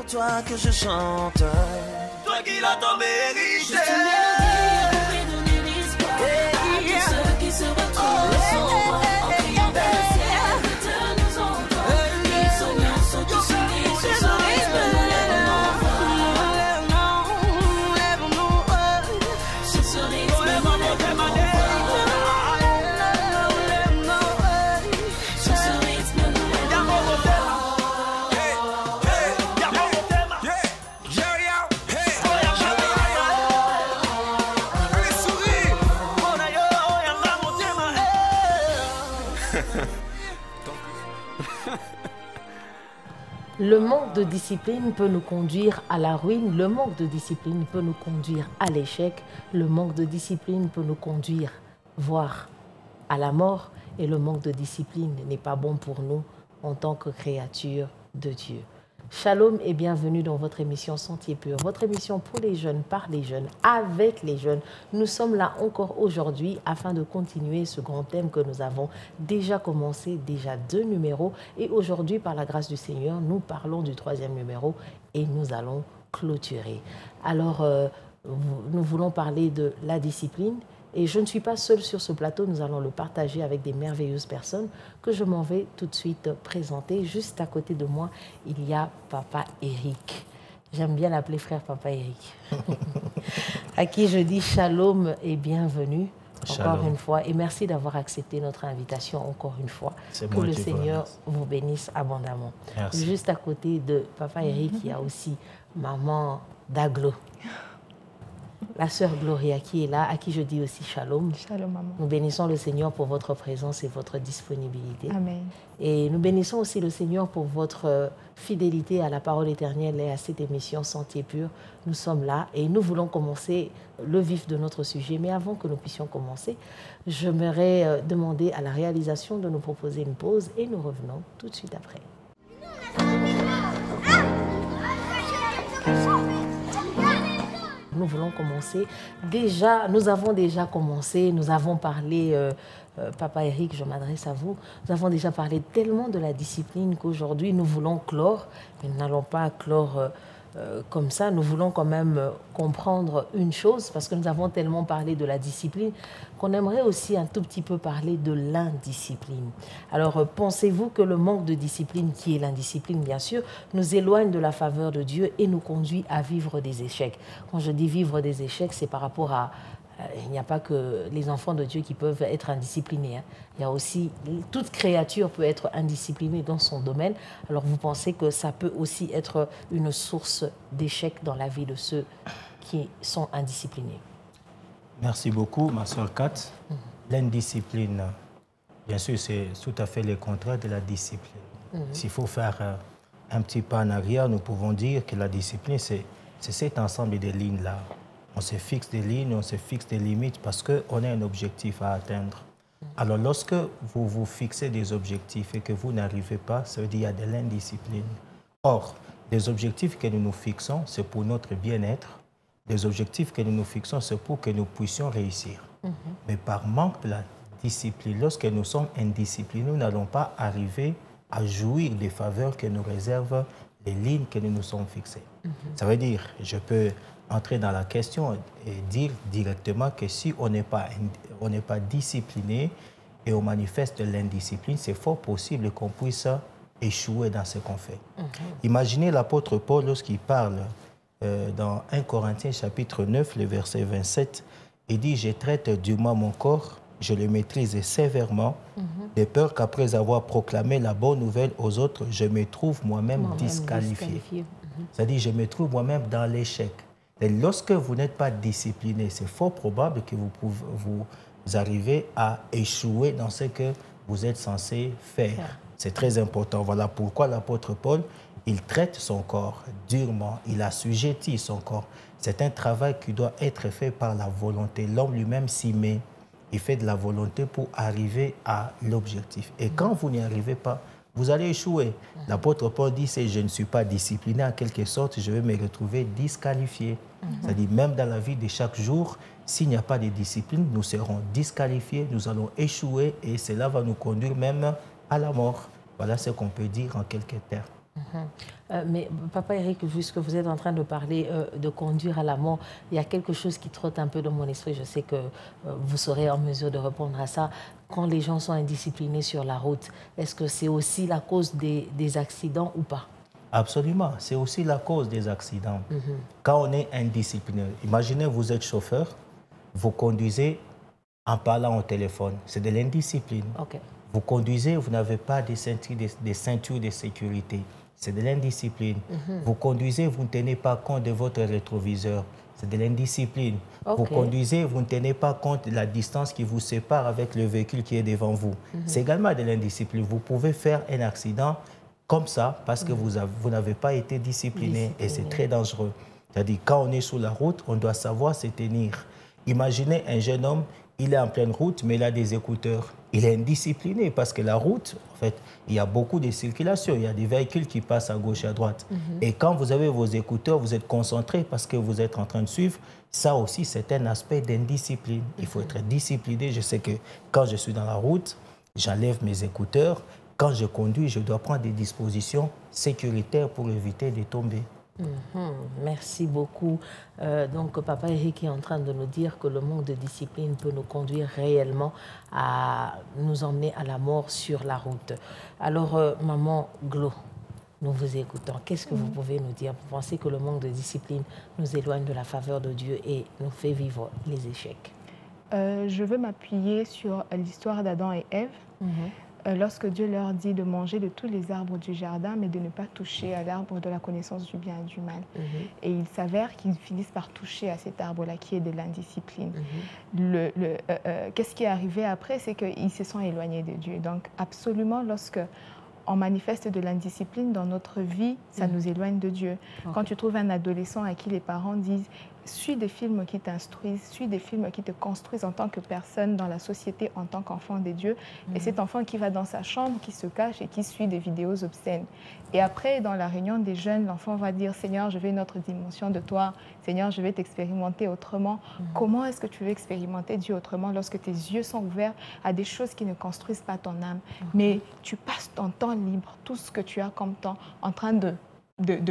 pour toi que je chante. Toi qui l'as tant mérité. Juste une mélodie pour donner l'espoir à tous ceux qui se retrouvent sans toi, en criant vers le ciel, que nous entend. Les soignants sont tous unis sur ce rythme, nous lèvons sur ce rythme, nous lèvons sur ce rythme, nous lèvons. Le manque de discipline peut nous conduire à la ruine, le manque de discipline peut nous conduire à l'échec, le manque de discipline peut nous conduire, voire à la mort, et le manque de discipline n'est pas bon pour nous en tant que créatures de Dieu. Shalom et bienvenue dans votre émission Sentier Pur, votre émission pour les jeunes, par les jeunes, avec les jeunes. Nous sommes là encore aujourd'hui afin de continuer ce grand thème que nous avons déjà commencé, déjà 2 numéros. Et aujourd'hui, par la grâce du Seigneur, nous parlons du 3e numéro et nous allons clôturer. Alors, nous voulons parler de la discipline. Et je ne suis pas seule sur ce plateau, nous allons le partager avec des merveilleuses personnes que je m'en vais tout de suite présenter. Juste à côté de moi, il y a Papa Eric. J'aime bien l'appeler frère Papa Eric. À qui je dis shalom et bienvenue encore une fois. Et merci d'avoir accepté notre invitation encore une fois. Que le Seigneur vous bénisse abondamment. Merci. Juste à côté de Papa Eric, il y a aussi maman Daglo. La sœur Gloria qui est là, à qui je dis aussi shalom. Shalom, maman. Nous bénissons le Seigneur pour votre présence et votre disponibilité. Amen. Et nous bénissons aussi le Seigneur pour votre fidélité à la parole éternelle et à cette émission Sentier Pur. Nous sommes là et nous voulons commencer le vif de notre sujet. Mais avant que nous puissions commencer, j'aimerais demander à la réalisation de nous proposer une pause et nous revenons tout de suite après. Nous voulons commencer. Déjà, nous avons déjà commencé, nous avons parlé, Papa Eric, je m'adresse à vous, nous avons déjà parlé tellement de la discipline qu'aujourd'hui nous voulons clore, mais nous n'allons pas clore comme ça, nous voulons quand même comprendre une chose, parce que nous avons tellement parlé de la discipline, qu'on aimerait aussi un tout petit peu parler de l'indiscipline. Alors, pensez-vous que le manque de discipline, qui est l'indiscipline bien sûr, nous éloigne de la faveur de Dieu et nous conduit à vivre des échecs? Quand je dis vivre des échecs, c'est par rapport à... il n'y a pas que les enfants de Dieu qui peuvent être indisciplinés. Hein. Il y a aussi, toute créature peut être indisciplinée dans son domaine. Alors vous pensez que ça peut aussi être une source d'échec dans la vie de ceux qui sont indisciplinés? Merci beaucoup, ma soeur Kat. L'indiscipline, bien sûr, c'est tout à fait le contraire de la discipline. S'il faut faire un petit pas en arrière, nous pouvons dire que la discipline, c'est cet ensemble de lignes-là. On se fixe des lignes, on se fixe des limites parce qu'on a un objectif à atteindre. Alors, lorsque vous vous fixez des objectifs et que vous n'arrivez pas, ça veut dire qu'il y a de l'indiscipline. Or, les objectifs que nous nous fixons, c'est pour notre bien-être. Les objectifs que nous nous fixons, c'est pour que nous puissions réussir. Mais par manque de la discipline, lorsque nous sommes indisciplinés, nous n'allons pas arriver à jouir des faveurs que nous réservent les lignes que nous nous sommes fixées. Ça veut dire, je peux entrer dans la question et dire directement que si on n'est pas discipliné et on manifeste de l'indiscipline, c'est fort possible qu'on puisse échouer dans ce qu'on fait. Imaginez l'apôtre Paul lorsqu'il parle dans 1 Corinthiens chapitre 9, le verset 27, il dit « Je traite durement mon corps, je le maîtrise sévèrement, de peur qu'après avoir proclamé la bonne nouvelle aux autres, je me trouve moi-même disqualifié. » C'est-à-dire, je me trouve moi-même dans l'échec. Et lorsque vous n'êtes pas discipliné, c'est fort probable que vous arrivez à échouer dans ce que vous êtes censé faire. C'est très important. Voilà pourquoi l'apôtre Paul, il traite son corps durement, il assujettit son corps. C'est un travail qui doit être fait par la volonté. L'homme lui-même s'y met. Il fait de la volonté pour arriver à l'objectif. Et quand vous n'y arrivez pas, vous allez échouer. L'apôtre Paul dit, si je ne suis pas discipliné, en quelque sorte, je vais me retrouver disqualifié. C'est-à-dire, même dans la vie de chaque jour, s'il n'y a pas de discipline, nous serons disqualifiés, nous allons échouer et cela va nous conduire même à la mort. Voilà ce qu'on peut dire en quelques termes. Mais papa Eric, puisque vous êtes en train de parler de conduire à la mort, il y a quelque chose qui trotte un peu dans mon esprit. Je sais que vous serez en mesure de répondre à ça. Quand les gens sont indisciplinés sur la route, est-ce que c'est aussi la cause des accidents ou pas? Absolument, c'est aussi la cause des accidents. Quand on est indiscipliné, imaginez vous êtes chauffeur, vous conduisez en parlant au téléphone, c'est de l'indiscipline. Okay. Vous conduisez, vous n'avez pas des ceintures de sécurité, c'est de l'indiscipline. Vous conduisez, vous ne tenez pas compte de votre rétroviseur, c'est de l'indiscipline. Okay. Vous conduisez, vous ne tenez pas compte de la distance qui vous sépare avec le véhicule qui est devant vous. C'est également de l'indiscipline. Vous pouvez faire un accident comme ça parce que vous n'avez pas été discipliné et c'est très dangereux. C'est-à-dire quand on est sur la route, on doit savoir se tenir. Imaginez un jeune homme, il est en pleine route mais il a des écouteurs. Il est indiscipliné parce que la route, en fait, il y a beaucoup de circulation, il y a des véhicules qui passent à gauche et à droite. Et quand vous avez vos écouteurs, vous êtes concentré parce que vous êtes en train de suivre. Ça aussi, c'est un aspect d'indiscipline. Il faut être discipliné. Je sais que quand je suis dans la route, j'enlève mes écouteurs. Quand je conduis, je dois prendre des dispositions sécuritaires pour éviter de tomber. Merci beaucoup. Donc, papa Eric est en train de nous dire que le manque de discipline peut nous conduire réellement à nous emmener à la mort sur la route. Alors, maman Glo, nous vous écoutons. Qu'est-ce que vous pouvez nous dire? Vous pensez que le manque de discipline nous éloigne de la faveur de Dieu et nous fait vivre les échecs? Je veux m'appuyer sur l'histoire d'Adam et Ève. Lorsque Dieu leur dit de manger de tous les arbres du jardin, mais de ne pas toucher à l'arbre de la connaissance du bien et du mal. Et il s'avère qu'ils finissent par toucher à cet arbre-là qui est de l'indiscipline. Qu'est-ce qui est arrivé après? C'est qu'ils se sont éloignés de Dieu. Donc absolument, lorsque on manifeste de l'indiscipline dans notre vie, ça nous éloigne de Dieu. Quand tu trouves un adolescent à qui les parents disent suis des films qui t'instruisent, suis des films qui te construisent en tant que personne dans la société, en tant qu'enfant de Dieu. Et cet enfant qui va dans sa chambre, qui se cache et qui suit des vidéos obscènes. Et après, dans la réunion des jeunes, l'enfant va dire « Seigneur, je veux une autre dimension de toi. Seigneur, je vais t'expérimenter autrement. » Comment est-ce que tu veux expérimenter Dieu autrement lorsque tes yeux sont ouverts à des choses qui ne construisent pas ton âme? Mais tu passes ton temps libre, tout ce que tu as comme temps, en train de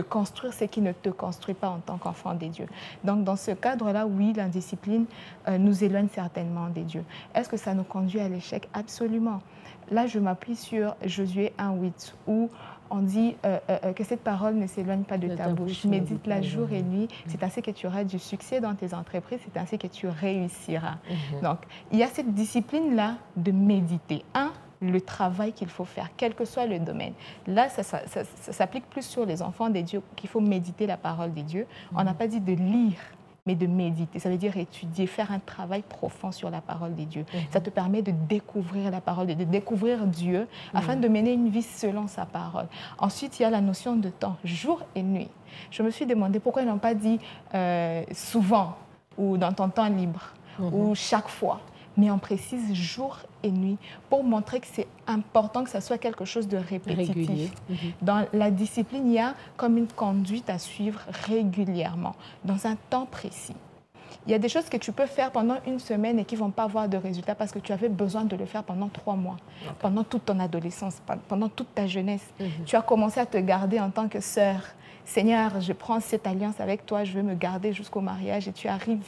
construire ce qui ne te construit pas en tant qu'enfant des dieux. Donc, dans ce cadre-là, oui, l'indiscipline nous éloigne certainement des dieux. Est-ce que ça nous conduit à l'échec? Absolument. Là, je m'appuie sur Josué 1:8, où on dit que cette parole ne s'éloigne pas de ta bouche. Médite-la jour et nuit. C'est ainsi que tu auras du succès dans tes entreprises. C'est ainsi que tu réussiras. Donc, il y a cette discipline-là de méditer. Le travail qu'il faut faire, quel que soit le domaine. Là, ça s'applique plus sur les enfants des dieux, qu'il faut méditer la parole des dieux. On n'a pas dit de lire, mais de méditer. Ça veut dire étudier, faire un travail profond sur la parole des dieux. Ça te permet de découvrir la parole, de découvrir Dieu, afin de mener une vie selon sa parole. Ensuite, il y a la notion de temps, jour et nuit. Je me suis demandé pourquoi ils n'ont pas dit souvent, ou dans ton temps libre, ou chaque fois. Mais on précise jour et nuit pour montrer que c'est important que ça soit quelque chose de répétitif. Dans la discipline, il y a comme une conduite à suivre régulièrement, dans un temps précis. Il y a des choses que tu peux faire pendant une semaine et qui ne vont pas avoir de résultats parce que tu avais besoin de le faire pendant 3 mois, pendant toute ton adolescence, pendant toute ta jeunesse. Tu as commencé à te garder en tant que sœur. Seigneur, je prends cette alliance avec toi, je veux me garder jusqu'au mariage et tu arrives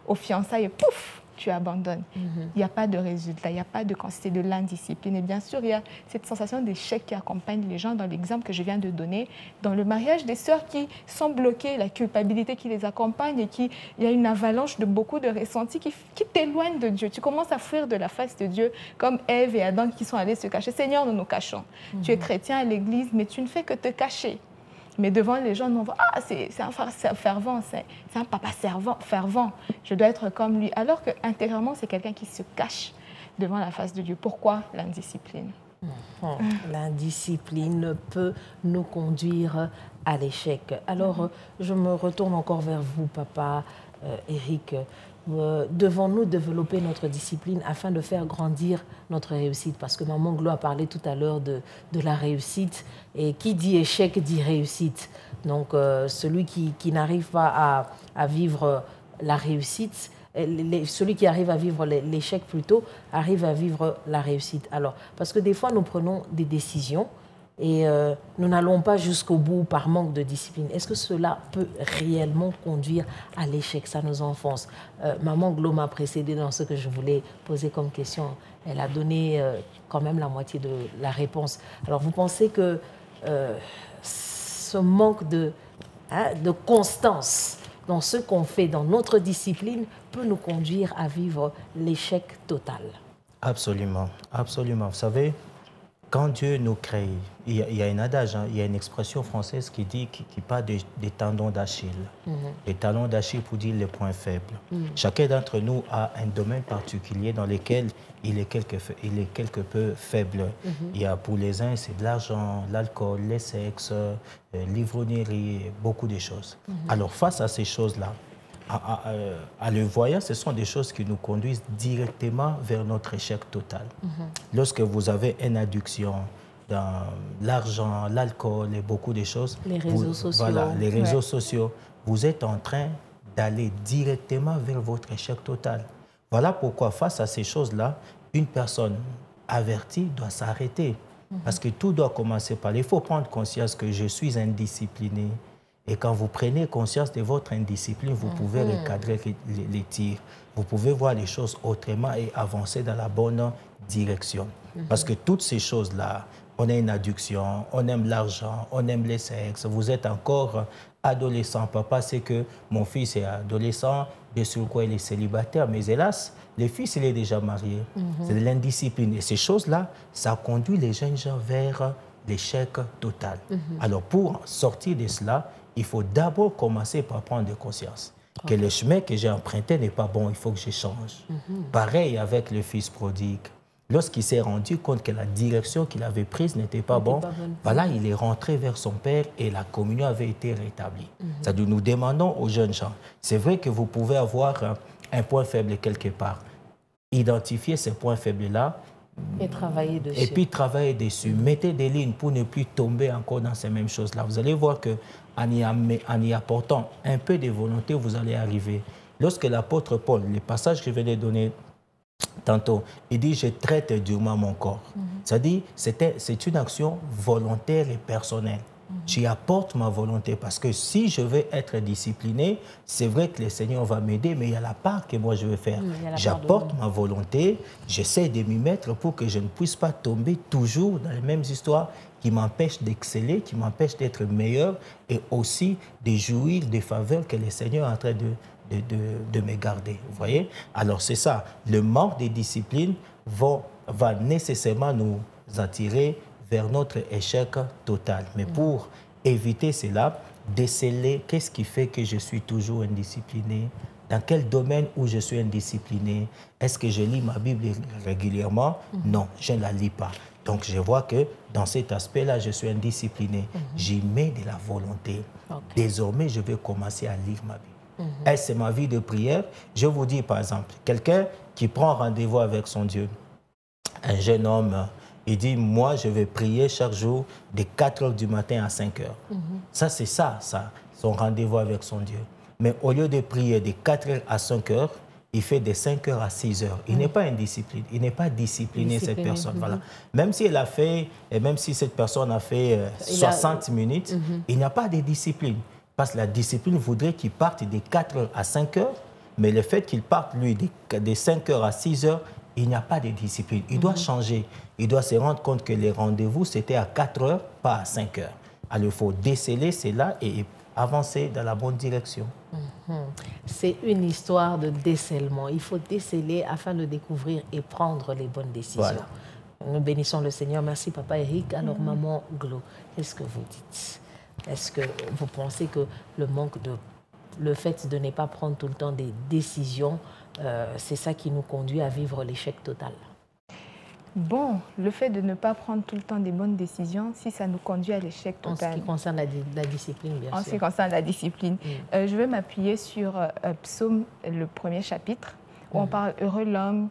aux fiançailles et pouf, tu abandonnes. Il n'y a pas de résultat, il n'y a pas de quantité de l'indiscipline. Et bien sûr, il y a cette sensation d'échec qui accompagne les gens dans l'exemple que je viens de donner. Dans le mariage des sœurs qui sont bloquées, la culpabilité qui les accompagne et il y a une avalanche de beaucoup de ressentis qui t'éloignent de Dieu. Tu commences à fuir de la face de Dieu comme Ève et Adam qui sont allés se cacher. Seigneur, nous nous cachons. Tu es chrétien à l'église, mais tu ne fais que te cacher. Mais devant les gens, on voit, c'est un frère fervent, c'est un papa fervent. Je dois être comme lui. Alors qu'intérieurement, c'est quelqu'un qui se cache devant la face de Dieu. Pourquoi l'indiscipline? L'indiscipline peut nous conduire à l'échec. Alors, je me retourne encore vers vous, papa Eric. Devons-nous développer notre discipline afin de faire grandir notre réussite? Parce que maman Glo a parlé tout à l'heure de la réussite. Et qui dit échec dit réussite. Donc, celui qui n'arrive pas à vivre la réussite, celui qui arrive à vivre l'échec plutôt, arrive à vivre la réussite. Alors, parce que des fois, nous prenons des décisions et nous n'allons pas jusqu'au bout par manque de discipline. Est-ce que cela peut réellement conduire à l'échec? Ça nous enfonce. Maman Glo m'a précédé dans ce que je voulais poser comme question. Elle a donné quand même la moitié de la réponse. Alors, vous pensez que ce manque de constance dans ce qu'on fait, dans notre discipline, peut nous conduire à vivre l'échec total? Absolument, absolument. Vous savez, quand Dieu nous crée, il y a un adage, il y a une expression française qui dit, qui parle des tendons d'Achille. Les talons d'Achille pour dire les points faibles. Chacun d'entre nous a un domaine particulier dans lequel il est quelque peu faible. Il y a pour les uns, c'est de l'argent, l'alcool, les sexes, l'ivrognerie, beaucoup de choses. Alors face à ces choses-là, à le voyant, ce sont des choses qui nous conduisent directement vers notre échec total. Lorsque vous avez une addiction dans l'argent, l'alcool et beaucoup de choses, les réseaux sociaux, voilà, les réseaux sociaux, vous êtes en train d'aller directement vers votre échec total. Voilà pourquoi, face à ces choses-là, une personne avertie doit s'arrêter. Parce que tout doit commencer par... Il faut prendre conscience que je suis indiscipliné. Et quand vous prenez conscience de votre indiscipline, vous pouvez recadrer les tirs. Vous pouvez voir les choses autrement et avancer dans la bonne direction. Parce que toutes ces choses-là, on a une addiction, on aime l'argent, on aime les sexes. Vous êtes encore adolescent. Papa sait que mon fils est adolescent, de sur quoi il est célibataire. Mais hélas, le fils, il est déjà marié. C'est de l'indiscipline. Et ces choses-là, ça conduit les jeunes gens vers l'échec total. Alors, pour sortir de cela, il faut d'abord commencer par prendre conscience que le chemin que j'ai emprunté n'est pas bon, il faut que je change. Pareil avec le fils prodigue. Lorsqu'il s'est rendu compte que la direction qu'il avait prise n'était pas bonne, voilà, il est rentré vers son père et la communion avait été rétablie. C'est-à-dire, nous demandons aux jeunes gens, c'est vrai que vous pouvez avoir un point faible quelque part. Identifiez ces points faibles-là, et travailler dessus. Et puis travailler dessus. Mettez des lignes pour ne plus tomber encore dans ces mêmes choses-là. Vous allez voir qu'en y apportant un peu de volonté, vous allez arriver. Lorsque l'apôtre Paul, le passage que je venais de donner tantôt, il dit « Je traite durement mon corps ». C'est-à-dire, c'est une action volontaire et personnelle. J'y apporte ma volonté parce que si je veux être discipliné, c'est vrai que le Seigneur va m'aider, mais il y a la part que moi je veux faire. J'apporte ma volonté, j'essaie de m'y mettre pour que je ne puisse pas tomber toujours dans les mêmes histoires qui m'empêchent d'exceller, qui m'empêchent d'être meilleur et aussi de jouir des faveurs que le Seigneur est en train de me garder. Vous voyez? Alors c'est ça, le manque de discipline va nécessairement nous attirer vers notre échec total. Mais pour éviter cela, déceler qu'est-ce qui fait que je suis toujours indiscipliné, dans quel domaine où je suis indiscipliné, est-ce que je lis ma Bible régulièrement? Non, je ne la lis pas. Donc je vois que dans cet aspect-là, je suis indiscipliné. J'y mets de la volonté. Désormais, je vais commencer à lire ma Bible. Est-ce que c'est ma vie de prière? Je vous dis par exemple, quelqu'un qui prend rendez-vous avec son Dieu, un jeune homme, il dit, moi, je vais prier chaque jour de 4 heures du matin à 5 heures. Ça, c'est ça, son rendez-vous avec son Dieu. Mais au lieu de prier de 4 heures à 5 heures, il fait de 5 heures à 6 heures. Il n'est pas indiscipliné. Il n'est pas discipliné, cette personne. Voilà. Même si elle a fait, et même si cette personne a fait 60 minutes, il n'y a pas de discipline. Parce que la discipline voudrait qu'il parte de 4 heures à 5 heures, mais le fait qu'il parte, lui, de 5 heures à 6 heures, il n'y a pas de discipline. Il doit changer. Il doit se rendre compte que les rendez-vous, c'était à 4 heures, pas à 5 heures. Alors, il faut déceler cela et avancer dans la bonne direction. C'est une histoire de décèlement. Il faut déceler afin de découvrir et prendre les bonnes décisions. Voilà. Nous bénissons le Seigneur. Merci, Papa Eric. Alors, Maman Glo, qu'est-ce que vous dites? Est-ce que vous pensez que le fait de ne pas prendre tout le temps des décisions, c'est ça qui nous conduit à vivre l'échec total? Bon, le fait de ne pas prendre tout le temps des bonnes décisions, si ça nous conduit à l'échec total. En ce qui concerne la discipline, bien sûr. En ce qui concerne la discipline. Je vais m'appuyer sur Psaume, le premier chapitre, où on parle « Heureux l'homme »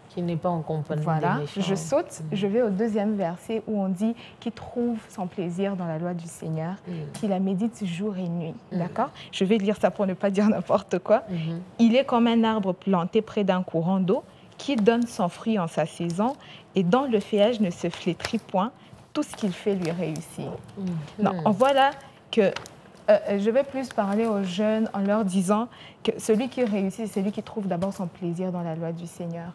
qui n'est pas en compagnie des méchants. Je saute, je vais au deuxième verset où on dit qu'il trouve son plaisir dans la loi du Seigneur, qu'il la médite jour et nuit. D'accord? Je vais lire ça pour ne pas dire n'importe quoi. Il est comme un arbre planté près d'un courant d'eau qui donne son fruit en sa saison et dont le feuillage ne se flétrit point. tout ce qu'il fait lui réussit. Donc, on voit là que je vais plus parler aux jeunes en leur disant que celui qui réussit, c'est celui qui trouve d'abord son plaisir dans la loi du Seigneur.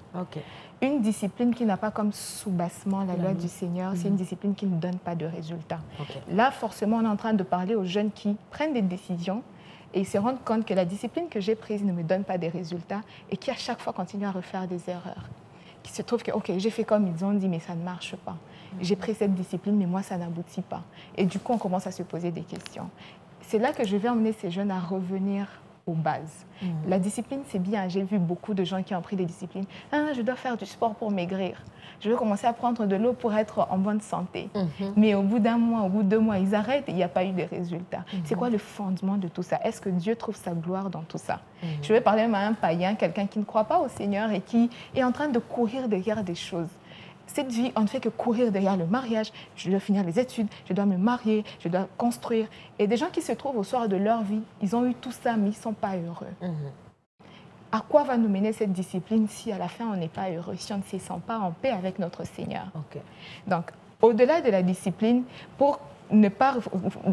Une discipline qui n'a pas comme sous-bassement la loi du Seigneur, c'est une discipline qui ne donne pas de résultats. Là, forcément, on est en train de parler aux jeunes qui prennent des décisions et ils se rendent compte que la discipline que j'ai prise ne me donne pas des résultats et qui, à chaque fois, continuent à refaire des erreurs. Qui se trouvent que, OK, j'ai fait comme ils ont dit, mais ça ne marche pas. J'ai pris cette discipline, mais moi, ça n'aboutit pas. Et du coup, on commence à se poser des questions. C'est là que je vais emmener ces jeunes à revenir aux bases. La discipline, c'est bien. J'ai vu beaucoup de gens qui ont pris des disciplines. Ah, je dois faire du sport pour maigrir. Je vais commencer à prendre de l'eau pour être en bonne santé. Mais au bout d'un mois, au bout de 2 mois, ils arrêtent et il n'y a pas eu de résultats. C'est quoi le fondement de tout ça? Est-ce que Dieu trouve sa gloire dans tout ça? Je vais parler même à un païen, quelqu'un qui ne croit pas au Seigneur et qui est en train de courir derrière des choses. Cette vie, on ne fait que courir derrière le mariage. Je dois finir les études, je dois me marier, je dois construire. Et des gens qui se trouvent au soir de leur vie, ils ont eu tout ça, mais ils ne sont pas heureux. À quoi va nous mener cette discipline si à la fin on n'est pas heureux, si on ne se sent pas en paix avec notre Seigneur? Donc, au-delà de la discipline, pour ne pas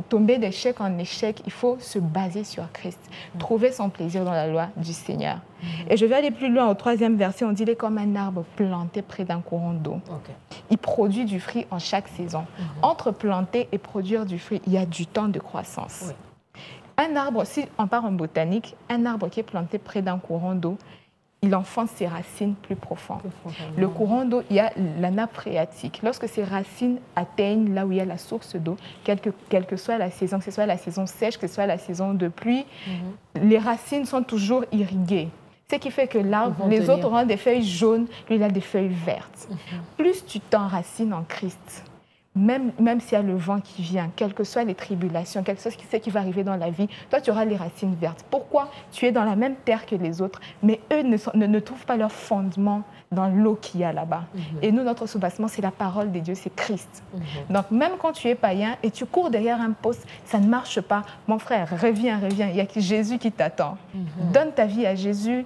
tomber d'échec en échec, il faut se baser sur Christ, trouver son plaisir dans la loi du Seigneur. Et je vais aller plus loin, au 3e verset, on dit « Il est comme un arbre planté près d'un courant d'eau. Il produit du fruit en chaque saison. Entre planter et produire du fruit, il y a du temps de croissance. Un arbre, si on part en botanique, un arbre qui est planté près d'un courant d'eau, il enfonce ses racines plus profondes. Le courant d'eau, il y a la nappe phréatique. Lorsque ces racines atteignent là où il y a la source d'eau, quelle que soit la saison, que ce soit la saison sèche, que ce soit la saison de pluie, les racines sont toujours irriguées. Ce qui fait que l'arbre, les autres auront des feuilles jaunes, lui il a des feuilles vertes. Plus tu t'enracines en Christ, même s'il y a le vent qui vient, quelles que soient les tribulations, quelque chose qui va arriver dans la vie, toi, tu auras les racines vertes. Pourquoi? Tu es dans la même terre que les autres, mais eux ne trouvent pas leur fondement dans l'eau qu'il y a là-bas. Et nous, notre soubassement, c'est la parole de Dieu, c'est Christ. Donc, même quand tu es païen et tu cours derrière un poste, ça ne marche pas. Mon frère, reviens, il y a Jésus qui t'attend. Donne ta vie à Jésus,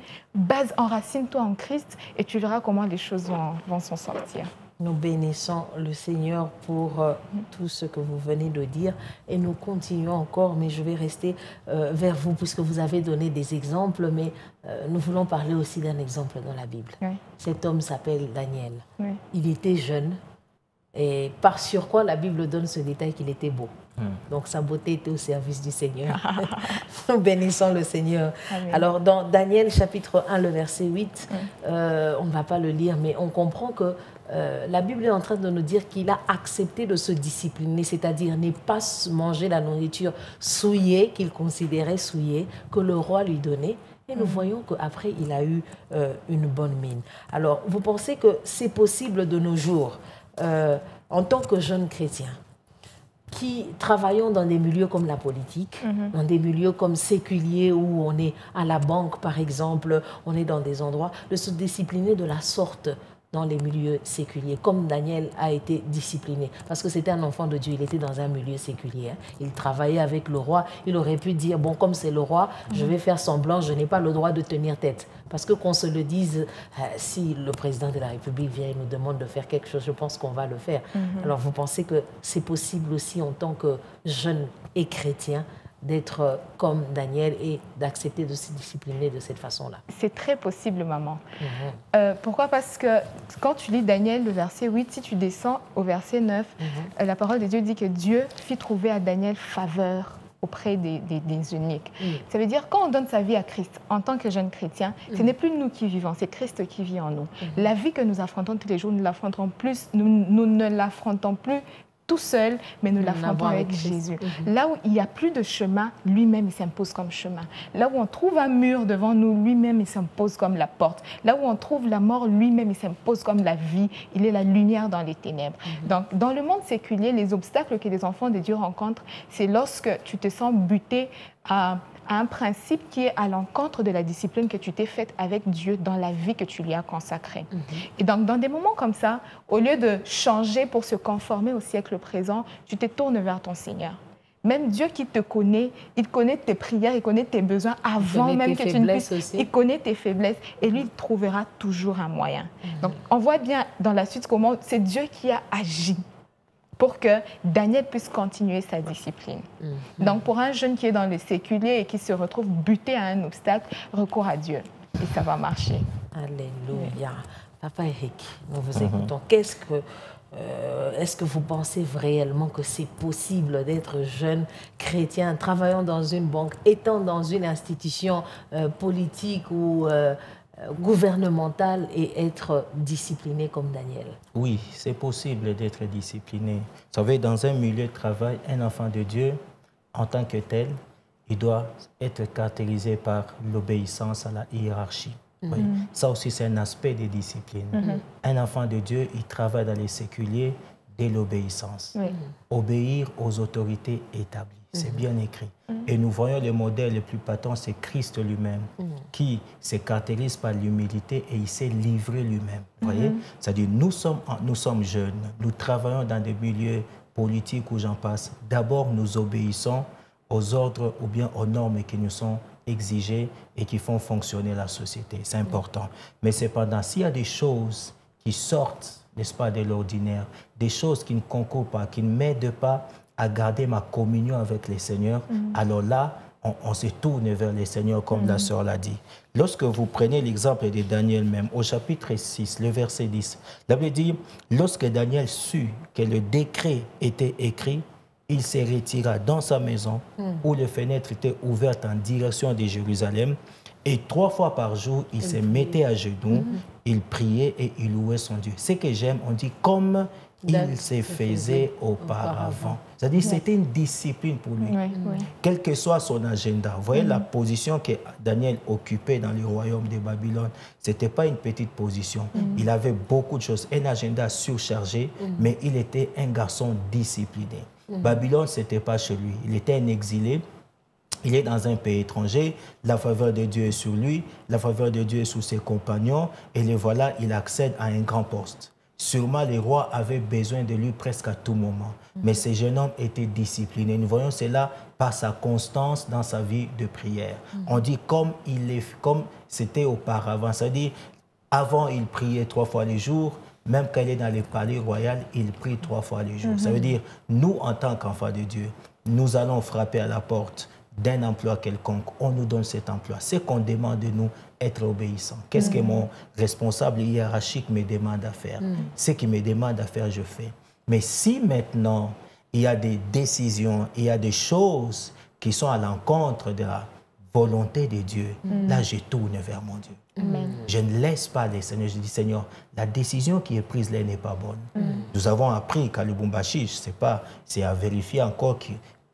enracine-toi en Christ et tu verras comment les choses vont s'en sortir. Nous bénissons le Seigneur pour tout ce que vous venez de dire et nous continuons encore, mais je vais rester vers vous puisque vous avez donné des exemples, mais nous voulons parler aussi d'un exemple dans la Bible. Cet homme s'appelle Daniel. Il était jeune et par surcroît, la Bible donne ce détail qu'il était beau. Donc sa beauté était au service du Seigneur. Nous bénissons le Seigneur. Amen. Alors dans Daniel chapitre 1, le verset 8, on ne va pas le lire, mais on comprend que la Bible est en train de nous dire qu'il a accepté de se discipliner, c'est-à-dire ne pas manger la nourriture souillée, qu'il considérait souillée, que le roi lui donnait. Et nous voyons qu'après, il a eu une bonne mine. Alors, vous pensez que c'est possible de nos jours, en tant que jeunes chrétiens, qui travaillons dans des milieux comme la politique, dans des milieux comme séculiers où on est à la banque, par exemple, on est dans des endroits, de se discipliner de la sorte dans les milieux séculiers, comme Daniel a été discipliné. Parce que c'était un enfant de Dieu, il était dans un milieu séculier. Il travaillait avec le roi, il aurait pu dire, bon, comme c'est le roi, je vais faire semblant, je n'ai pas le droit de tenir tête. Parce que qu'on se le dise, si le président de la République vient et nous demande de faire quelque chose, je pense qu'on va le faire. Alors vous pensez que c'est possible aussi en tant que jeune et chrétien d'être comme Daniel et d'accepter de se discipliner de cette façon-là? C'est très possible, maman. Pourquoi? Parce que quand tu lis Daniel, le verset 8, si tu descends au verset 9, la parole de Dieu dit que Dieu fit trouver à Daniel faveur auprès des eunuques. Ça veut dire quand on donne sa vie à Christ en tant que jeune chrétien, ce n'est plus nous qui vivons, c'est Christ qui vit en nous. La vie que nous affrontons tous les jours, nous ne l'affrontons plus tout seul, mais nous l'affrontons avec Jésus. Là où il n'y a plus de chemin, lui-même, il s'impose comme chemin. Là où on trouve un mur devant nous, lui-même, il s'impose comme la porte. Là où on trouve la mort, lui-même, il s'impose comme la vie. Il est la lumière dans les ténèbres. Donc, dans le monde séculier, les obstacles que les enfants de Dieu rencontrent, c'est lorsque tu te sens buté à un principe qui est à l'encontre de la discipline que tu t'es faite avec Dieu dans la vie que tu lui as consacrée. Et donc, dans des moments comme ça, au lieu de changer pour se conformer au siècle présent, tu te tournes vers ton Seigneur. Même Dieu qui te connaît, il connaît tes prières, il connaît tes besoins avant même que tu ne puisses. Il connaît tes faiblesses et lui, il trouvera toujours un moyen. Donc, on voit bien dans la suite comment c'est Dieu qui a agi pour que Daniel puisse continuer sa discipline. Donc, pour un jeune qui est dans le séculier et qui se retrouve buté à un obstacle, recours à Dieu. Et ça va marcher. Alléluia. Papa Eric, nous vous écoutons. Est-ce que vous pensez réellement que c'est possible d'être jeune chrétien, travaillant dans une banque, étant dans une institution politique ou gouvernementale et être discipliné comme Daniel? Oui, c'est possible d'être discipliné. Vous savez, dans un milieu de travail, un enfant de Dieu, en tant que tel, il doit être caractérisé par l'obéissance à la hiérarchie. Oui. Ça aussi, c'est un aspect des disciplines. Un enfant de Dieu, il travaille dans les séculiers dès l'obéissance. Obéir aux autorités établies. C'est bien écrit. Et nous voyons le modèle le plus patent, c'est Christ lui-même, qui se caractérise par l'humilité et il s'est livré lui-même. Vous voyez? C'est-à-dire, nous sommes jeunes, nous travaillons dans des milieux politiques où j'en passe. D'abord, nous obéissons aux ordres ou bien aux normes qui nous sont exigées et qui font fonctionner la société. C'est important. Mais cependant, s'il y a des choses qui sortent, n'est-ce pas, de l'ordinaire, des choses qui ne concourent pas, qui ne m'aident pas à garder ma communion avec le Seigneur, alors là, on se tourne vers le Seigneur, comme la sœur l'a dit. Lorsque vous prenez l'exemple de Daniel même, au chapitre 6, le verset 10, la Bible dit, lorsque Daniel sut que le décret était écrit, il se retira dans sa maison où les fenêtres étaient ouvertes en direction de Jérusalem. Et 3 fois par jour, il se mettait à genoux, il priait et il louait son Dieu. Ce que j'aime, on dit comme il se faisait auparavant. C'est-à-dire c'était une discipline pour lui. Quel que soit son agenda. Vous voyez la position que Daniel occupait dans le royaume de Babylone, ce n'était pas une petite position. Il avait beaucoup de choses, un agenda surchargé, mais il était un garçon discipliné. Babylone, ce n'était pas chez lui. Il était un exilé. Il est dans un pays étranger. La faveur de Dieu est sur lui. La faveur de Dieu est sur ses compagnons. Et le voilà, il accède à un grand poste. Sûrement, les rois avaient besoin de lui presque à tout moment. Mais ce jeune homme était discipliné. Nous voyons cela par sa constance dans sa vie de prière. On dit comme c'était auparavant. C'est-à-dire, avant, il priait 3 fois le jour. Même quand il est dans le palais royal, il prie 3 fois le jour. Ça veut dire, nous, en tant qu'enfants de Dieu, nous allons frapper à la porte d'un emploi quelconque. On nous donne cet emploi. C'est qu'on demande de nous être obéissants. Qu'est-ce que mon responsable hiérarchique me demande à faire? Ce qu'il me demande à faire, je fais. Mais si maintenant, il y a des décisions, il y a des choses qui sont à l'encontre de la volonté de Dieu, là, je tourne vers mon Dieu. Je ne laisse pas les Seigneurs. Je dis, Seigneur, la décision qui est prise là n'est pas bonne. Nous avons appris qu'à Lubumbashi, je ne sais pas, c'est à vérifier encore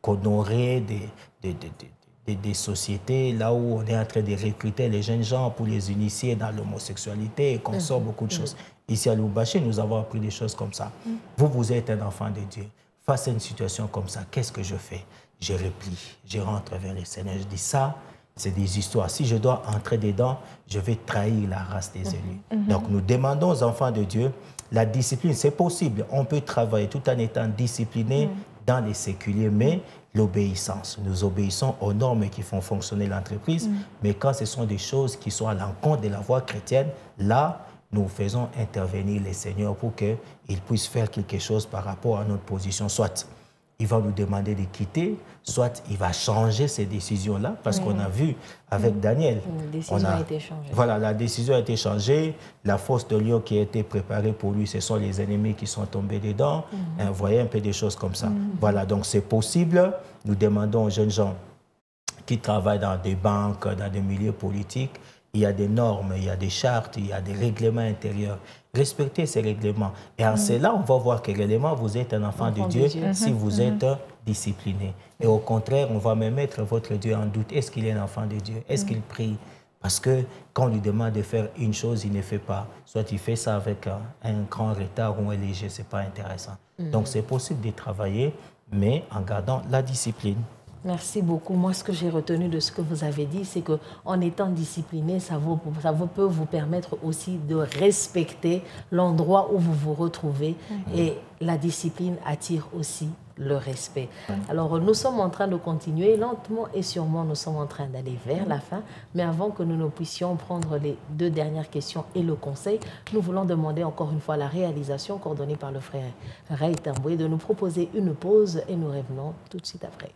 qu'on aurait des sociétés là où on est en train de recruter les jeunes gens pour les initier dans l'homosexualité et qu'on sort beaucoup de choses. Ici à Lubumbashi, nous avons appris des choses comme ça. Vous êtes un enfant de Dieu. Face à une situation comme ça, qu'est-ce que je fais? Je replie, je rentre vers le Seigneur. Je dis ça, c'est des histoires. Si je dois entrer dedans, je vais trahir la race des élus. Donc nous demandons aux enfants de Dieu, la discipline, c'est possible. On peut travailler tout en étant discipliné dans les séculiers, mais l'obéissance. Nous obéissons aux normes qui font fonctionner l'entreprise, mais quand ce sont des choses qui sont à l'encontre de la voie chrétienne, là, nous faisons intervenir les seigneurs pour qu'ils puissent faire quelque chose par rapport à notre position. Soit il va nous demander de quitter, soit il va changer ces décisions-là, parce qu'on a vu avec Daniel. La décision a été changée. Voilà, la décision a été changée. La fosse de lion qui a été préparée pour lui, ce sont les ennemis qui sont tombés dedans. Vous voyez un peu des choses comme ça. Voilà, donc c'est possible. Nous demandons aux jeunes gens qui travaillent dans des banques, dans des milieux politiques, il y a des normes, il y a des chartes, il y a des règlements intérieurs. Respectez ces règlements. Et en cela, on va voir que réellement, vous êtes un enfant de Dieu si vous êtes discipliné. Et au contraire, on va même mettre votre Dieu en doute. Est-ce qu'il est un enfant de Dieu? Est-ce qu'il prie? Parce que quand on lui demande de faire une chose, il ne fait pas. Soit il fait ça avec un grand retard ou un léger, ce n'est pas intéressant. Donc c'est possible de travailler, mais en gardant la discipline. Merci beaucoup. Moi, ce que j'ai retenu de ce que vous avez dit, c'est qu'en étant discipliné, ça peut vous permettre aussi de respecter l'endroit où vous vous retrouvez. Et la discipline attire aussi le respect. Alors, nous sommes en train de continuer, lentement et sûrement, nous sommes en train d'aller vers la fin. Mais avant que nous ne puissions prendre les 2 dernières questions et le conseil, nous voulons demander encore une fois à la réalisation coordonnée par le frère Ray Tamboué de nous proposer une pause et nous revenons tout de suite après.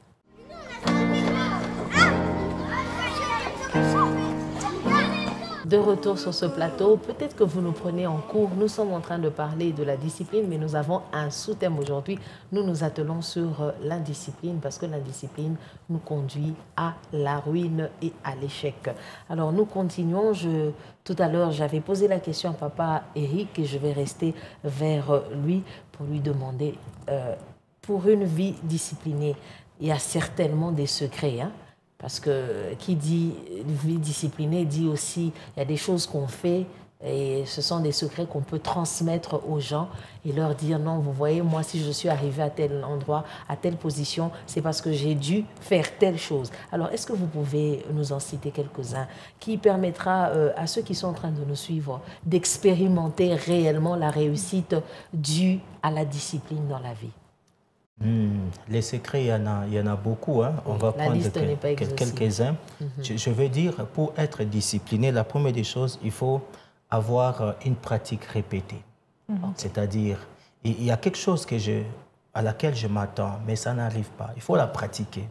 De retour sur ce plateau, peut-être que vous nous prenez en cours, nous sommes en train de parler de la discipline, mais nous avons un sous-thème aujourd'hui. Nous nous attelons sur l'indiscipline parce que l'indiscipline nous conduit à la ruine et à l'échec. Alors nous continuons. Tout à l'heure, j'avais posé la question à papa Eric et je vais rester vers lui pour lui demander, pour une vie disciplinée, il y a certainement des secrets, hein? Parce que qui dit vie disciplinée dit aussi il y a des choses qu'on fait et ce sont des secrets qu'on peut transmettre aux gens et leur dire non, vous voyez, moi si je suis arrivé à tel endroit, à telle position, c'est parce que j'ai dû faire telle chose. Alors est-ce que vous pouvez nous en citer quelques-uns qui permettra à ceux qui sont en train de nous suivre d'expérimenter réellement la réussite due à la discipline dans la vie? Les secrets, il y en a beaucoup. Hein. On va prendre quelques-uns. Je veux dire, pour être discipliné, la première des choses, il faut avoir une pratique répétée. C'est-à-dire, il y a quelque chose à laquelle je m'attends, mais ça n'arrive pas. Il faut la pratiquer.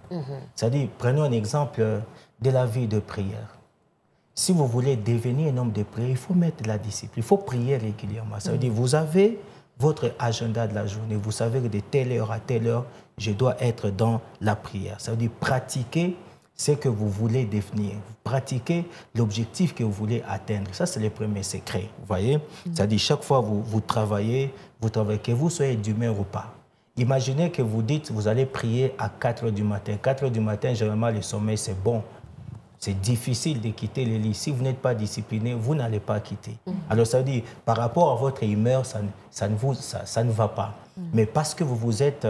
C'est-à-dire, prenons un exemple de la vie de prière. Si vous voulez devenir un homme de prière, il faut mettre de la discipline. Il faut prier régulièrement. Ça veut dire, vous avez votre agenda de la journée. Vous savez que de telle heure à telle heure, je dois être dans la prière. Ça veut dire pratiquer ce que vous voulez devenir. Pratiquer l'objectif que vous voulez atteindre. Ça, c'est le premier secret. Vous voyez? C'est-à-dire chaque fois vous travaillez, que vous soyez d'humeur ou pas. Imaginez que vous dites, vous allez prier à 4 h du matin. 4 h du matin, généralement, le sommeil, c'est bon. C'est difficile de quitter le lit. Si vous n'êtes pas discipliné, vous n'allez pas quitter. Alors, ça veut dire, par rapport à votre humeur, ça ne va pas. Mais parce que vous vous êtes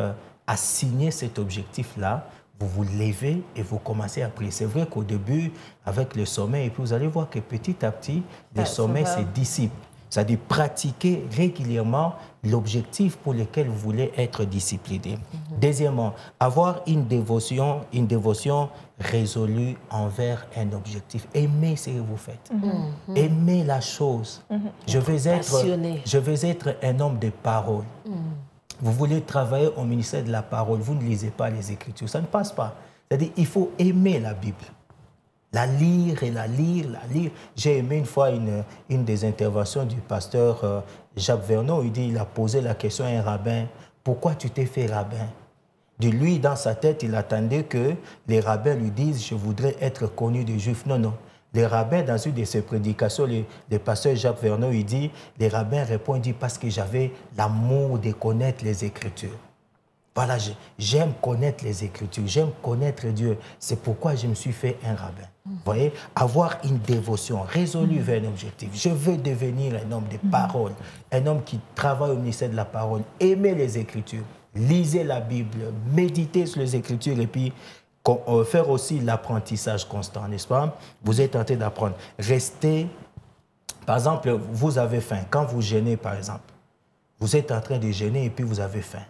assigné cet objectif-là, vous vous levez et vous commencez à prier. C'est vrai qu'au début, avec le sommeil, et puis vous allez voir que petit à petit, le sommeil se dissipe. C'est-à-dire pratiquer régulièrement l'objectif pour lequel vous voulez être discipliné. Deuxièmement, avoir une dévotion résolue envers un objectif. Aimez ce que vous faites. Aimez la chose. Je veux être un homme de parole. Vous voulez travailler au ministère de la parole, vous ne lisez pas les Écritures, ça ne passe pas. C'est-à-dire il faut aimer la Bible. La lire et la lire, la lire. J'ai aimé une fois une des interventions du pasteur Jacques Verneau. Il a posé la question à un rabbin, pourquoi tu t'es fait rabbin? De lui, dans sa tête, il attendait que les rabbins lui disent, je voudrais être connu des Juifs. Non, non. Les rabbins, dans une de ses prédications, le pasteur Jacques Verneau, il dit, les rabbins répondent, parce que j'avais l'amour de connaître les Écritures. Voilà, j'aime connaître les Écritures, j'aime connaître Dieu. C'est pourquoi je me suis fait un rabbin. Vous voyez, avoir une dévotion résolue vers un objectif. Je veux devenir un homme de parole, un homme qui travaille au ministère de la parole. Aimer les Écritures, lisez la Bible, méditez sur les Écritures et puis faire aussi l'apprentissage constant, n'est-ce pas? Vous êtes tenté d'apprendre. Restez, par exemple, vous avez faim. Quand vous jeûnez, par exemple, vous êtes en train de jeûner et puis vous avez faim.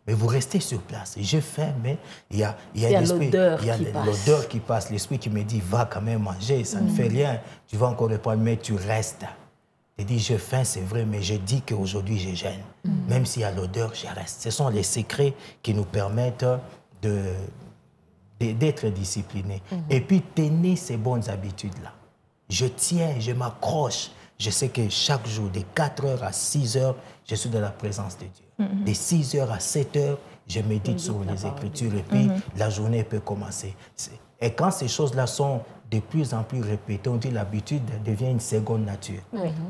Mais vous restez sur place. J'ai faim, mais il y a l'odeur qui passe. L'esprit qui me dit, va quand même manger, ça ne fait rien. Tu vas encore répondre, mais tu restes. Je dis, j'ai faim, c'est vrai, mais je dis qu'aujourd'hui, je jeûne. Même s'il y a l'odeur, je reste. Ce sont les secrets qui nous permettent d'être disciplinés. Et puis, tenez ces bonnes habitudes-là. Je tiens, je m'accroche. Je sais que chaque jour, de 4 h à 6 h, je suis dans la présence de Dieu. De 6 h à 7 h, je médite sur les Écritures et puis la journée peut commencer. Et quand ces choses-là sont de plus en plus répétées, on dit l'habitude devient une seconde nature.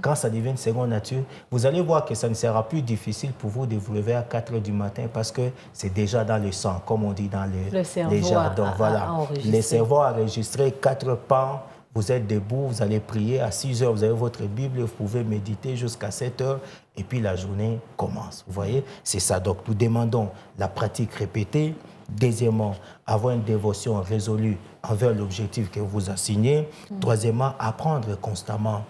Quand ça devient une seconde nature, vous allez voir que ça ne sera plus difficile pour vous de vous lever à 4 h du matin parce que c'est déjà dans le sang, comme on dit dans les jardins. Le cerveau a enregistré 4 pans. Vous êtes debout, vous allez prier. À 6 h, vous avez votre Bible, vous pouvez méditer jusqu'à 7 h. Et puis la journée commence. Vous voyez, c'est ça. Donc nous demandons la pratique répétée. Deuxièmement, avoir une dévotion résolue envers l'objectif que vous assignez. Troisièmement, apprendre constamment,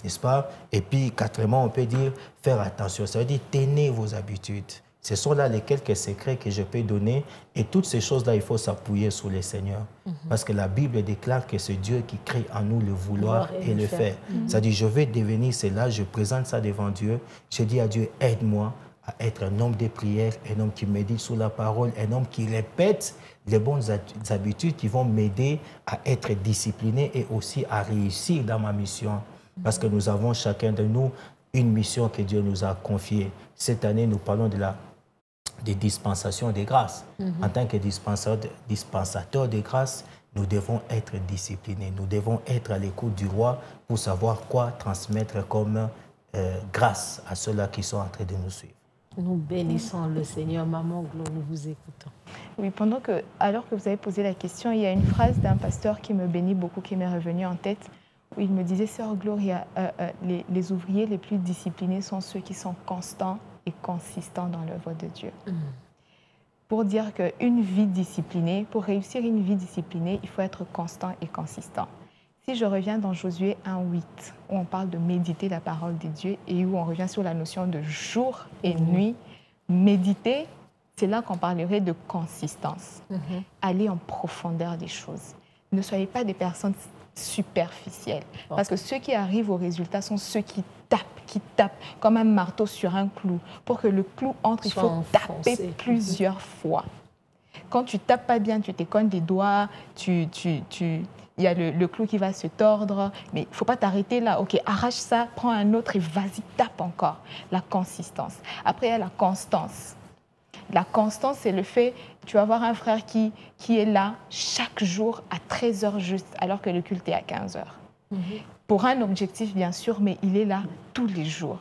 n'est-ce pas? Et puis quatrièmement, on peut dire faire attention. Ça veut dire tenez vos habitudes. Ce sont là les quelques secrets que je peux donner. Et toutes ces choses-là, il faut s'appuyer sur le Seigneur. Parce que la Bible déclare que c'est Dieu qui crée en nous le vouloir et le faire. C'est-à-dire, je vais devenir cela, je présente ça devant Dieu. Je dis à Dieu, aide-moi à être un homme de prière, un homme qui médite sur la parole, un homme qui répète les bonnes habitudes qui vont m'aider à être discipliné et aussi à réussir dans ma mission. Parce que nous avons chacun de nous une mission que Dieu nous a confiée. Cette année, nous parlons des dispensations des grâces. En tant que dispensateur des grâces, nous devons être disciplinés. Nous devons être à l'écoute du roi pour savoir quoi transmettre comme grâce à ceux-là qui sont en train de nous suivre. Nous bénissons le Seigneur. Maman Glo, nous vous écoutons. Oui, alors que vous avez posé la question, il y a une phrase d'un pasteur qui me bénit beaucoup, qui m'est revenue en tête, où il me disait, Sœur Gloria, les ouvriers les plus disciplinés sont ceux qui sont constants et consistants dans l'œuvre de Dieu. Pour dire qu'une vie disciplinée, pour réussir une vie disciplinée, il faut être constant et consistant. Si je reviens dans Josué 1:8, où on parle de méditer la parole de Dieu et où on revient sur la notion de jour et nuit, méditer, c'est là qu'on parlerait de consistance. Aller en profondeur des choses. Ne soyez pas des personnes superficielles. Parce que ceux qui arrivent au résultat sont ceux qui tapent comme un marteau sur un clou. Pour que le clou entre, il faut taper plusieurs fois. Quand tu tapes pas bien, tu t'écognes les doigts, il y a le clou qui va se tordre, mais il ne faut pas t'arrêter là. Ok, arrache ça, prends un autre et vas-y, tape encore. La consistance. Après, il y a la constance. La constance, c'est le fait, tu vas voir un frère qui est là chaque jour à 13h juste, alors que le culte est à 15h. Pour un objectif, bien sûr, mais il est là tous les jours.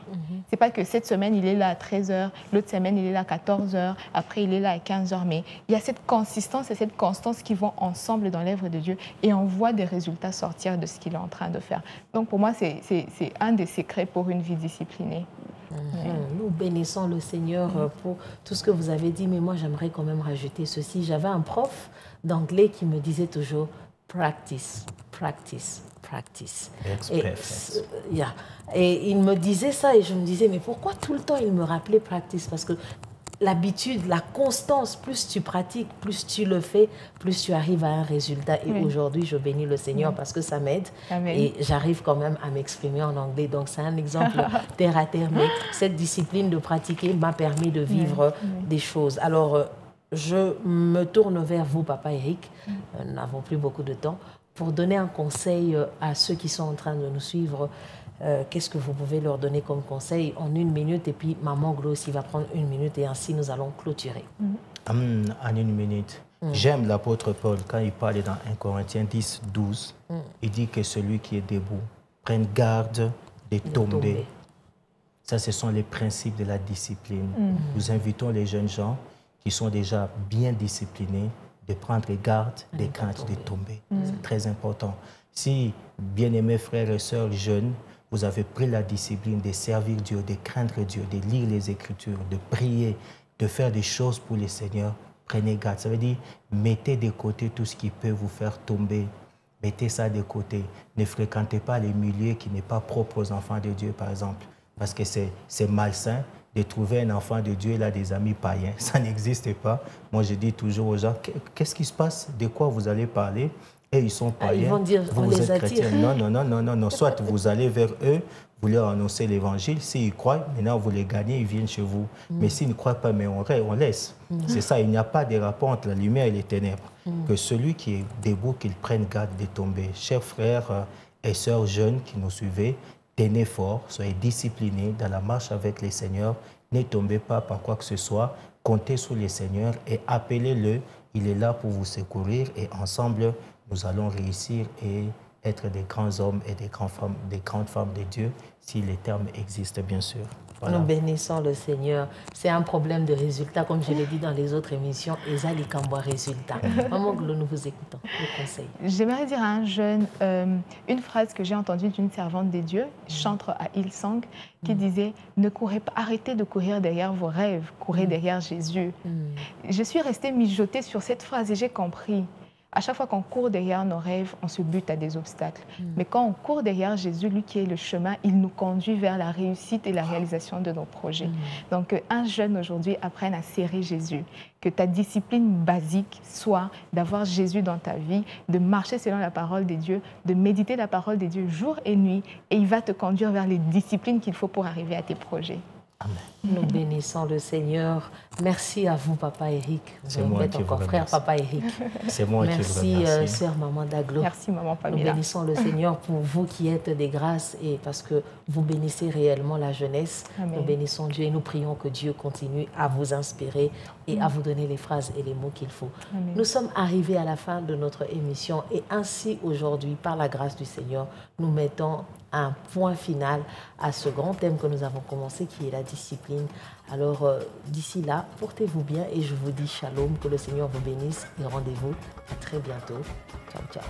C'est pas que cette semaine, il est là à 13h, l'autre semaine, il est là à 14h, après, il est là à 15h. Mais il y a cette consistance et cette constance qui vont ensemble dans l'œuvre de Dieu et on voit des résultats sortir de ce qu'il est en train de faire. Donc, pour moi, c'est un des secrets pour une vie disciplinée. Nous bénissons le Seigneur pour tout ce que vous avez dit, mais moi, j'aimerais quand même rajouter ceci. J'avais un prof d'anglais qui me disait toujours « practice, practice ». Practice. Et il me disait ça et je me disais, mais pourquoi tout le temps il me rappelait practice? Parce que l'habitude, la constance, plus tu pratiques, plus tu le fais, plus tu arrives à un résultat. Et aujourd'hui, je bénis le Seigneur parce que ça m'aide. Et j'arrive quand même à m'exprimer en anglais. Donc, c'est un exemple terre à terre. Mais cette discipline de pratiquer m'a permis de vivre des choses. Alors, je me tourne vers vous, Papa Eric. Nous n'avons plus beaucoup de temps. Pour donner un conseil à ceux qui sont en train de nous suivre, qu'est-ce que vous pouvez leur donner comme conseil en 1 minute? Et puis Maman Glo aussi va prendre 1 minute et ainsi nous allons clôturer. En 1 minute. J'aime l'apôtre Paul quand il parle dans 1 Corinthiens 10:12. Il dit que celui qui est debout prenne garde de tomber. Ça, ce sont les principes de la discipline. Nous invitons les jeunes gens qui sont déjà bien disciplinés de prendre garde des craintes de tomber. C'est très important. Si, bien-aimés frères et sœurs jeunes, vous avez pris la discipline de servir Dieu, de craindre Dieu, de lire les Écritures, de prier, de faire des choses pour le Seigneur, prenez garde. Ça veut dire, mettez de côté tout ce qui peut vous faire tomber. Mettez ça de côté. Ne fréquentez pas les milieux qui n'est pas propres aux enfants de Dieu, par exemple. Parce que c'est malsain de trouver un enfant de Dieu, il a des amis païens. Ça n'existe pas. Moi, je dis toujours aux gens, qu'est-ce qui se passe? De quoi vous allez parler? Et ils sont païens. Ils vont dire, vous êtes chrétiens. Non. Soit vous allez vers eux, vous leur annoncez l'évangile. S'ils croient, maintenant vous les gagnez, ils viennent chez vous. Mais s'ils ne croient pas, mais on laisse. C'est ça, il n'y a pas de rapport entre la lumière et les ténèbres. Que celui qui est debout, qu'il prenne garde de tomber. Chers frères et sœurs jeunes qui nous suivez, tenez fort, soyez disciplinés dans la marche avec le Seigneur. Ne tombez pas par quoi que ce soit. Comptez sur le Seigneur et appelez-le. Il est là pour vous secourir et ensemble, nous allons réussir et être des grands hommes et des grandes femmes de Dieu, si les termes existent, bien sûr. Voilà. Nous bénissons le Seigneur. C'est un problème de résultat, comme je l'ai dit dans les autres émissions. Ezali Kamboa résultat. Maman Glo, nous vous écoutons. Le conseil. J'aimerais dire à un jeune une phrase que j'ai entendue d'une servante des dieux, chantre à Hillsong, qui disait « Ne courez pas, arrêtez de courir derrière vos rêves, courez derrière Jésus ». Je suis restée mijotée sur cette phrase et j'ai compris. À chaque fois qu'on court derrière nos rêves, on se bute à des obstacles. Mais quand on court derrière Jésus, lui qui est le chemin, il nous conduit vers la réussite et la réalisation de nos projets. Donc, un jeune aujourd'hui apprenne à serrer Jésus. Que ta discipline basique soit d'avoir Jésus dans ta vie, de marcher selon la parole de Dieu, de méditer la parole de Dieu jour et nuit, et il va te conduire vers les disciplines qu'il faut pour arriver à tes projets. Amen. Nous bénissons le Seigneur. Merci à vous, Papa Eric. C'est moi qui vous frère, remercie. Papa Eric. C'est moi qui vous Merci, remercie. sœur Maman Daglo. Merci, Maman Nous Pamela. bénissons le Seigneur pour vous qui êtes des grâces et parce que vous bénissez réellement la jeunesse. Amen. Nous bénissons Dieu et nous prions que Dieu continue à vous inspirer et à vous donner les phrases et les mots qu'il faut. Amen. Nous sommes arrivés à la fin de notre émission et ainsi aujourd'hui, par la grâce du Seigneur, nous mettons un point final à ce grand thème que nous avons commencé qui est la discipline. Alors d'ici là, portez-vous bien et je vous dis shalom, que le Seigneur vous bénisse et rendez-vous à très bientôt. Ciao, ciao.